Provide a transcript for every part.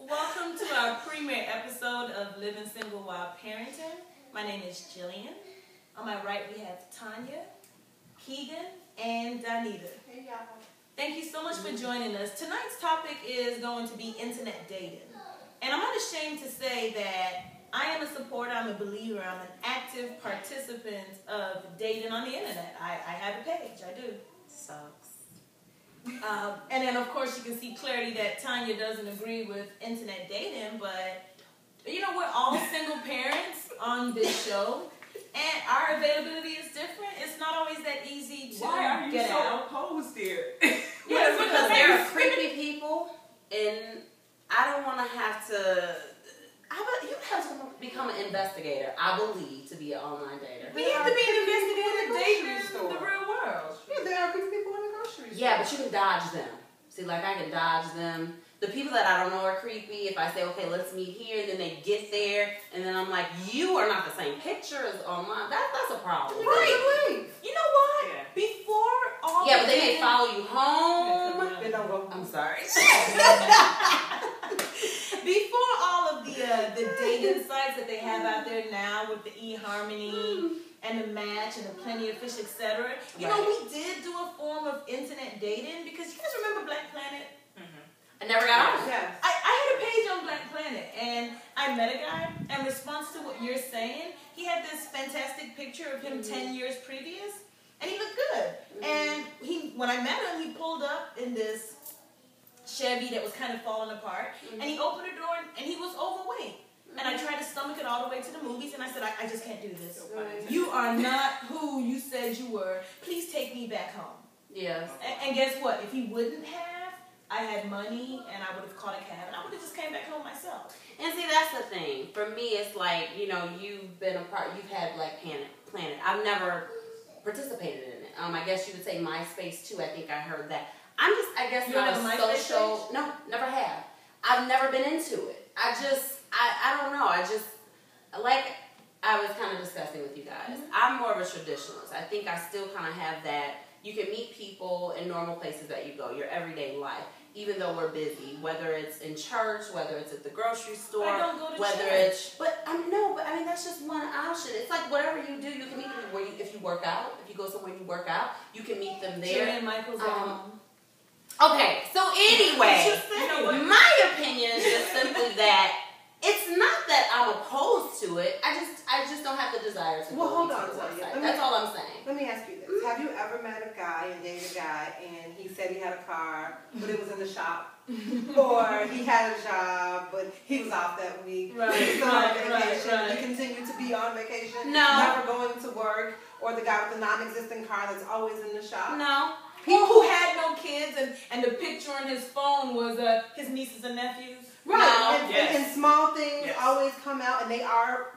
Welcome to our premiere episode of Living Single While Parenting. My name is Jillian. On my right we have Tanya, Keegan, and Danita. Hey y'all. Thank you so much for joining us. Tonight's topic is going to be internet dating. And I'm unashamed to say that I am a supporter, I'm a believer, I'm an active participant of dating on the internet. I have a page, I do. Sucks. And then, of course, you can see clearly that Tanya doesn't agree with internet dating, but, you know, we're all single parents on this show, and our availability is different. It's not always that easy to Why are you get so out. opposed here? Yes, Because there are creepy people, and I don't want to have to. You have to become an investigator, I believe, to be an online dater. We have to be an investigator in the dating grocery in store. the real world. Yeah, there are creepy people in the grocery store. Yeah, but you can dodge them. See, like I can dodge them. The people that I don't know are creepy. If I say, okay, let's meet here, then they get there, and then I'm like, you are not the same picture as online. That's a problem. Right. You know what? Yeah. Before all Yeah, but the they may dating- follow you home. They don't go. I'm sorry. Before all of the dating sites that they have out there now with the eHarmony and the Match and the Plenty of Fish, etc. You know, we did do a form of internet dating because you guys remember Black Planet? I never got on. Yes. I had a page on Black Planet and I met a guy. In response to what you're saying, he had this fantastic picture of him 10 years previous and he looked good. And when I met him, he pulled up in this Chevy that was kind of falling apart, and he opened the door and he was overweight. And I tried to stomach it all the way to the movies, and I said, I just can't do this. You are not who you said you were. Please take me back home. Yes. And guess what? If he wouldn't have, I had money, and I would have caught a cab, and I would have just came back home myself. And see, that's the thing. For me, it's like, you know, you've been a part, you've had Black Planet. I've never participated in it. I guess you would say MySpace too. I think I heard that. I'm just, I guess, You not have a a MySpace social. page? No, never have. I've never been into it. I don't know. Like I was kind of discussing with you guys. I'm more of a traditionalist. I think I still kind of have that. You can meet people in normal places that you go, your everyday life, even though we're busy, whether it's in church, whether it's at the grocery store, I don't go to whether church. it's, but that's just one option. It's like whatever you do, you can meet people where if you work out, if you go somewhere and you work out, you can meet them there. Jillian Michaels at home. Okay, so anyway, You know what? my opinion is just simply that it's not that I'm opposed to it. I just don't have the desire to Well, go hold to on, the Tanya. website. Let me- That's all I'm saying. Let me ask you this. Have you ever met a guy and dated a guy and he said he had a car, but it was in the shop? Or he had a job, but he was off that week. Right, He was still on right, vacation. right. You continue to be on vacation. No. Never going to work. Or the guy with the non-existent car that's always in the shop. No. People who had no kids and the picture on his phone was his nieces and nephews. Right. No. And small things Yes. always come out, and they are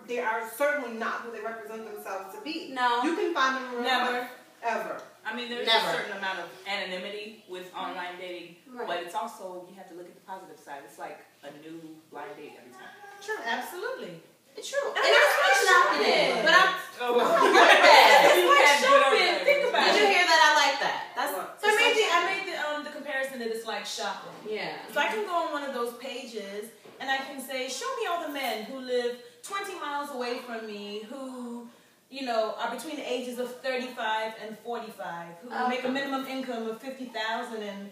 certainly not who they represent themselves to be. No. You can find them in real Never. life. Ever. I mean, there's Never. a certain amount of anonymity with online dating, Right. but it's also, you have to look at the positive side. It's like a new blind date every time. True, absolutely. It's true. And And I'm not that's knocking shopping. it. But I'm Oh, like that. It's like shopping. Think about Did it. you hear that? I like that. That's What? So I made the comparison that it's like shopping. yeah. So I can go on one of those pages and I can say, show me all the men who live 20 miles away from me who, you know, are between the ages of 35 and 45, who make a minimum income of 50,000 and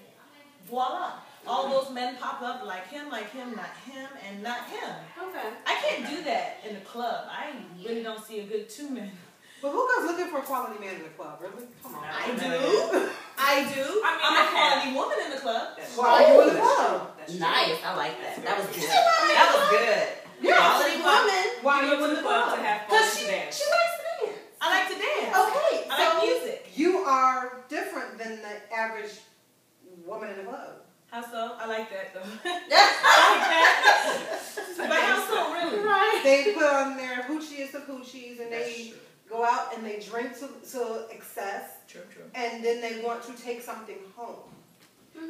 voila. All those men pop up like him, not him, and not him. Okay. I can't do that in a club. I really don't see a good two men. But who goes looking for a quality man in the club? Really? Come on. I do. I'm a quality woman in the club. Why are you in the club? That's true. Nice. I like that. That was good. That That was good. Quality woman. Why are You you go in to the the club club? to have fun Because and she to dance. likes to dance. I like to dance. Okay, I like so music. you are different than the average woman in the club. How so? I like that though. That's But how so, really? right. They put on their hoochiest of hoochies and That's they true. go out and they drink to excess True. and then they want to take something home.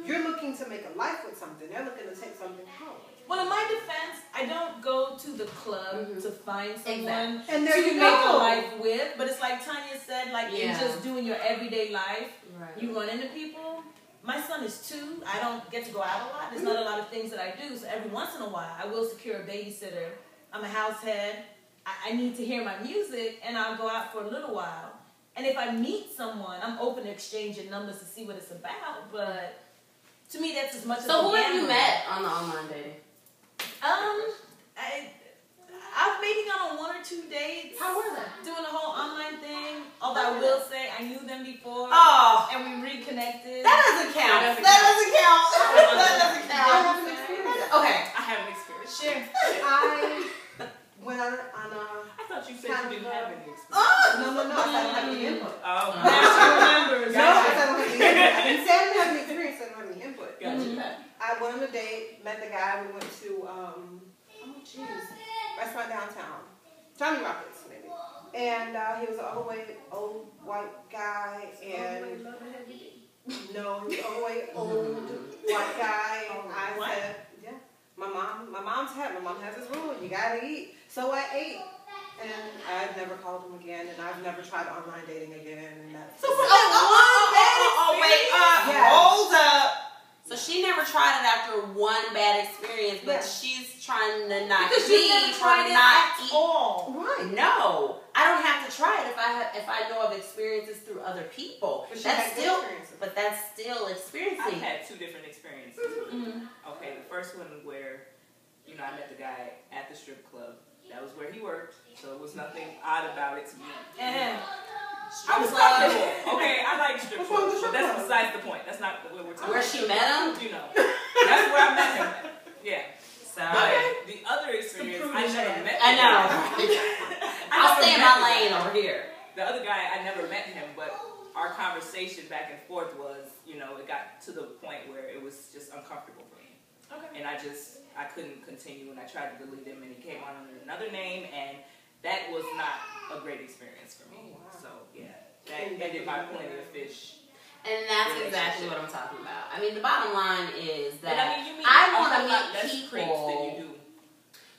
You're looking to make a life with something. They're looking to take something home. Well, in my defense, I don't go to the club to find someone And there to you make go. a life with. But it's like Tanya said, like in Yeah. just doing your everyday life, Right. you run into people. my son is 2. I don't get to go out a lot. There's not a lot of things that I do. So every once in a while, I will secure a babysitter. I'm a house head. I need to hear my music, and I'll go out for a little while. And if I meet someone, I'm open to exchanging numbers to see what it's about. But to me, that's as much as. So who have you met on the online dating? I've maybe gone on 1 or 2 dates. How was it? Doing the whole online thing. Although I will say I knew them before. Oh, And we reconnected. that doesn't count. That That doesn't doesn't count. That I doesn't count. have an experience. Okay. I have an experience. Sure. I went on I thought you said you didn't have any experience. no, I said I don't have any input. Oh. Now she remembers. No, I said I don't have any input. I didn't say I didn't have any experience, I don't have any input. Gotcha. I went on a date, met the guy, we went to, restaurant downtown. Johnny Rockets, maybe. And he was an overweight, old white guy, and no, he was an overweight, old white guy. And I said, yeah, my mom has this rule, you gotta eat. So I ate. And I've never called him again, and I've never tried online dating again, and that's. So Hold up. So she never tried it after one bad experience, but Yeah. she's trying to not Because me you never for tried it not at eat. all. Right. No, I don't have to try it if I know of experiences through other people. But she That's had good still, experiences. but that's still I've experiencing. had 2 different experiences. Okay, the first one where, I met the guy at the strip club. That was where he worked, so it was nothing odd about it to me. And I was comfortable. Okay, I like strip What's wrong clubs, with but strip that's clubs? besides the point. That's not what we're talking Where about. she met him? That's where I met him. Yeah. So But the other experience, I never met him. I know. I I'll never stay in met my the guy. lane over here. The other guy, I never met him, but our conversation back and forth was, it got to the point where it was just uncomfortable for me. okay. And I couldn't continue, and I tried to delete him, and he came on under another name, and that was not a great experience for me. Oh, wow. So, yeah, that ended my plenty of fish. And that's exactly what I'm talking about. I mean, the bottom line is And that you meet I a want whole to lot meet less people. creeps than you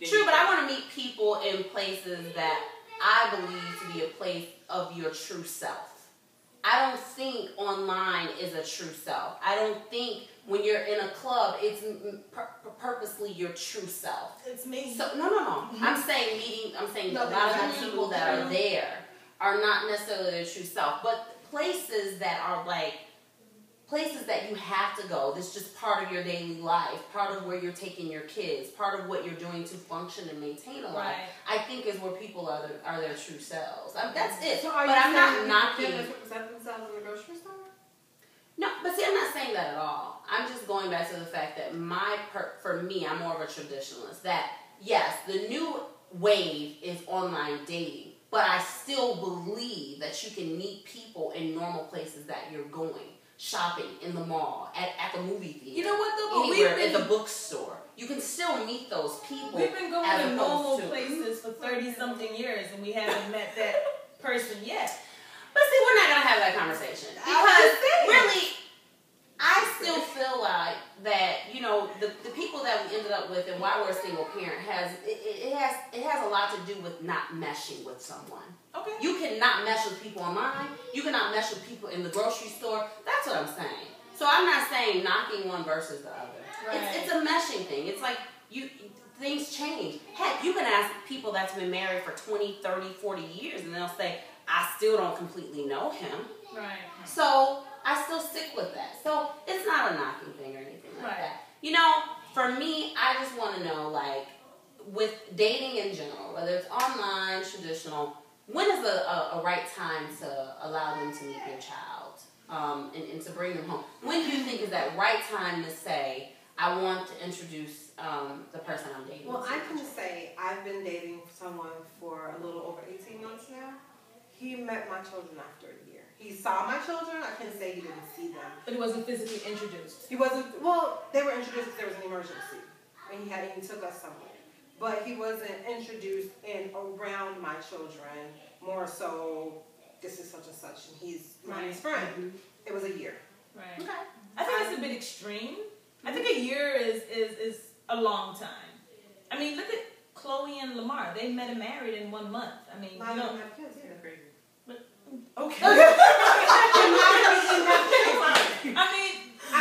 do. True, but I want to meet people in places that I believe to be a place of your true self. I don't think online is a true self. I don't think when you're in a club, it's purposely your true self. It's me. So no. I'm saying No, a lot of that's the people that are true. there are not necessarily their true self, but places that are like places that you have to go. This is just part of your daily life, part of where you're taking your kids, part of what you're doing to function and maintain a life. Right. I think is where people are their true selves. That's it. So but are you I'm not saying knocking. people represent themselves in the grocery store? No, but see, I'm not saying that at all. I'm just going back to the fact that for me, I'm more of a traditionalist. That, yes, the new wave is online dating, but I still believe that you can meet people in normal places that you're going. Shopping, in the mall, at the movie theater. You know what though? But Anywhere, we've at the been, bookstore. You can still meet those people. we've been going as to opposed normal to- places for 30-something years, and we haven't met that person yet. But see, we're not going to have that conversation. Because really, I still feel like that, the people that we ended up with and why we're a single parent it has a lot to do with not meshing with someone. Okay. You cannot mesh with people online. You cannot mesh with people in the grocery store. That's what I'm saying. So I'm not saying knocking one versus the other. Right. It's a meshing thing. It's like things change. Heck, you can ask people that's been married for 20, 30, 40 years and they'll say, I still don't completely know him. Right. So I still stick with that. So it's not a knocking thing or anything like Right. that. For me, I just want to know, like, with dating in general, whether it's online, traditional, when is a right time to allow them to meet your child and to bring them home? When do you think is that right time to say, I want to introduce the person I'm dating Well, to? I can say I've been dating someone for a little over 18 months now. He met my children after a year. He saw my children. I can't say he didn't see them. But he wasn't physically introduced. He wasn't, well, they were introduced because there was an emergency. And he took us somewhere. But he wasn't introduced in around my children. More so, this is such and such, and he's my Right. friend. Mm-hmm. It was a year. Right. Okay. I think that's a bit extreme. I think a year is a long time. I mean, look at Chloe and Lamar. They met and married in 1 month. I mean, Mine don't have kids. It's crazy. okay. Mine don't have kids. I mean,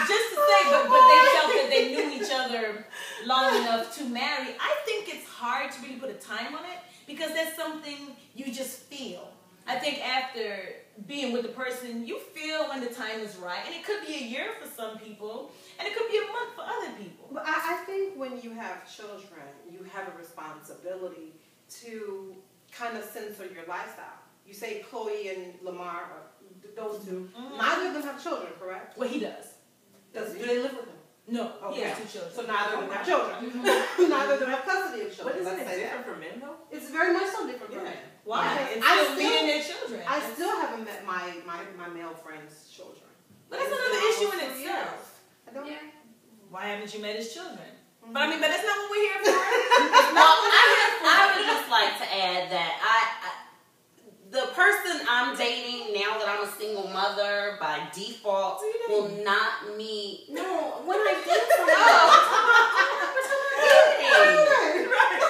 just to say, but they felt that they knew each other long enough to marry. I think it's hard to really put a time on it because that's something you just feel. I think after being with the person, you feel when the time is right. And it could be a year for some people, and it could be a month for other people. But I think when you have children, you have a responsibility to kind of censor your lifestyle. You say Chloe and Lamar, those two, neither of them have children, correct? Well, he does. Do they live with him? No, he Okay. has 2 children. So neither of them have children. Neither of them have custody of But children. isn't Let's it say different that. for men though? It's very much so different for Yeah. men. Why? Because It's I still still- meeting their children. I still haven't met my male friend's children. But that's another issue in itself. I don't. Yeah. Why haven't you met his children? But I mean, but that's not what we're here for. Well, I would just like to add that the person I'm dating now that I'm a single mother by default will not meet. No, when I date someone,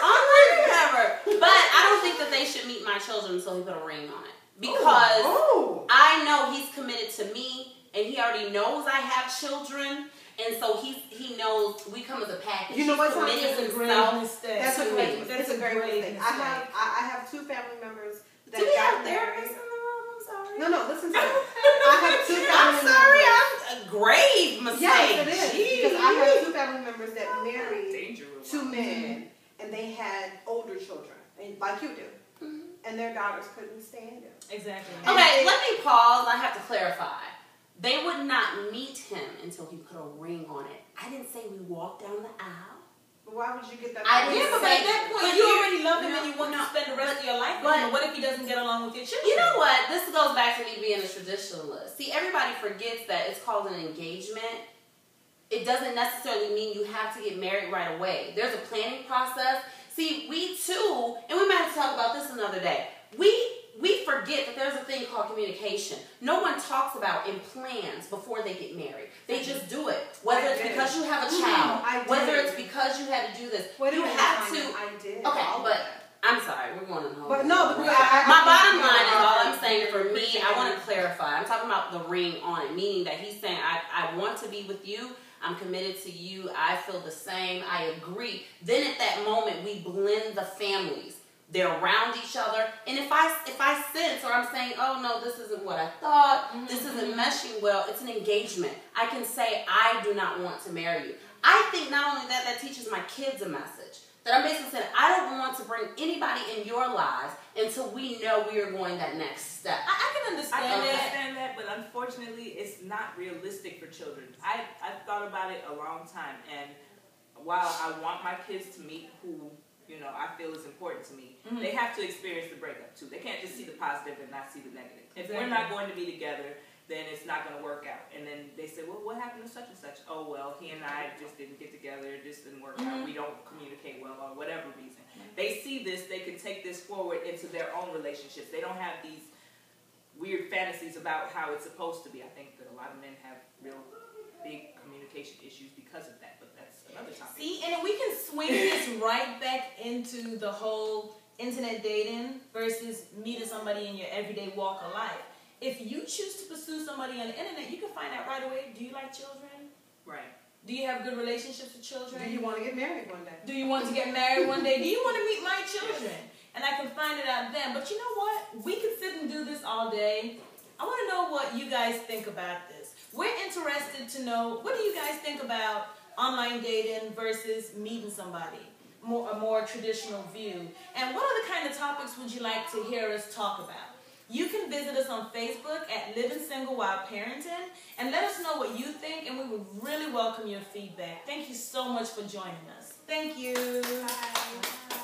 online whatever. But I don't think that they should meet my children until he put a ring on it because I know he's committed to me and he already knows I have children. And so he knows we come as a package. You know what's That's a great himself. mistake. That's a To great me. mistake. It's a great mistake. mistake. I have 2 family members that Do we have got married. therapists in the room? I'm sorry. No, listen to me. I have 2 family I'm sorry. members. I'm a grave mistake. Yes, it is. Jeez. Because I have 2 family members that married Dangerous. 2 men, and they had older children, and like you do, and their daughters couldn't stand him. Exactly. Okay, let me pause. I have to clarify. They would not meet him until he put a ring on it. I didn't say we walked down the aisle. But why would you get that? I Yeah, didn't but say at that point, but you here- already love him no, and you want no, to spend the rest of your life with but- him. What if he doesn't get along with your children? You know what? This goes back to me being a traditionalist. See, everybody forgets that it's called an engagement. It doesn't necessarily mean you have to get married right away. There's a planning process. See, we too, and we might have to talk about this another day. We forget that there's a thing called communication. No one talks about in plans before they get married. They just do it. Whether it's because you have a child, I did. whether it's because you had to do this. Wait a You minute, have Tanya, to. I did. Okay, all of but that. I'm sorry, we're going on. But no, because My bottom line is all I'm I saying for me, appreciate I want it. to clarify. I'm talking about the ring on it, meaning that he's saying, I want to be with you. I'm committed to you. I feel the same. I agree. Then at that moment, we blend the families. They're around each other. And if I sense or I'm saying, oh no, this isn't what I thought, this isn't meshing well, it's an engagement. I can say, I do not want to marry you. I think not only that, that teaches my kids a message. That I'm basically saying, I don't want to bring anybody in your lives until we know we are going that next step. I can understand I that. understand that, but unfortunately, it's not realistic for children. I've thought about it a long time, and while I want my kids to meet who I feel is important to me, they have to experience the breakup too. They can't just see the positive and not see the negative. If we're not going to be together, then it's not going to work out. And then they say, well, what happened to such and such? Oh, well, he and I just didn't get together. It just didn't work out. We don't communicate well or whatever reason. They see this. They can take this forward into their own relationships. They don't have these weird fantasies about how it's supposed to be. I think that a lot of men have real big communication issues because of that. But that's another topic. See, and we can swing this right back into the whole internet dating versus meeting somebody in your everyday walk of life. If you choose to pursue somebody on the internet, you can find out right away, do you like children? Right. Do you have good relationships with children? Do you want to get married one day? Do you want to get married one day? Do you want to meet my children? And I can find it out then. But you know what? We could sit and do this all day. I want to know what you guys think about this. We're interested to know, what do you guys think about online dating versus meeting somebody? A more traditional view. And what other kind of topics would you like to hear us talk about? You can visit us on Facebook at Living Single While Parenting and let us know what you think, and we would really welcome your feedback. Thank you so much for joining us. Thank you. Bye.